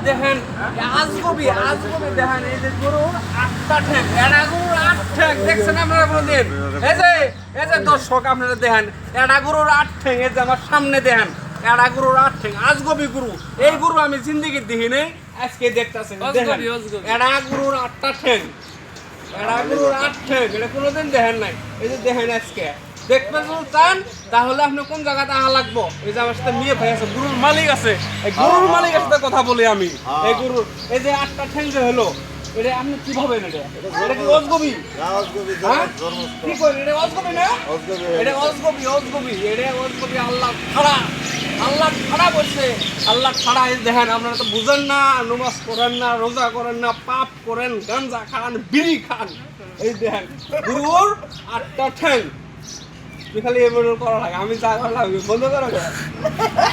দেখেন আজগবি দেখেন এই যে গরুর 8টা ঠ্যাং, এড়া গরুর 8 ঠ্যাং দেখছেন আপনারা কোনদিন? এই যে দর্শক আপনারা দেখেন এড়া গরুর 8 ঠ্যাং, এই যে আমার সামনে দেখেন এড়া গরুর 8 ঠ্যাং, আজগবি গরু। এই গরু আমি জিন্দেগি দেখি নাই, আজকে দেখতাছেন। দেখেন এড়া গরুর 8টা ঠ্যাং, এড়া গরুর 8 ঠ্যাং, এটা কোনোদিন দেখেন নাই। এই যে দেখেন আজকে দেখতে যদি চান তাহলে আপনি কোন জায়গাতে আহা লাগবো? এই যে আমার সাথে মেয়ে ভাই আছে, গরুর মালিক আছে, এই গরুর মালিকের সাথে কথা বলি আমি। এই গরুর এই যে 8টা ঠ্যাং যে হলো, এটা আপনি কি ভাবেন? এটা কি অজগবি? কি করেন? এটা অজগবি না? এটা অজগবি, এটা অজগবি। আল্লাহ খাড়া বলছে, আল্লাহ খাড়া। এই দেখেন আপনারা তো বুঝেন না, নামাজ করেন না, রোজা করেন না, পাপ করেন, গাঞ্জা খান, বিড়ি খান। এই দেখেন গরুর 8টা ঠ্যাং, খালি এমন করা লাগে। আমি যা করলাম বন্ধ করা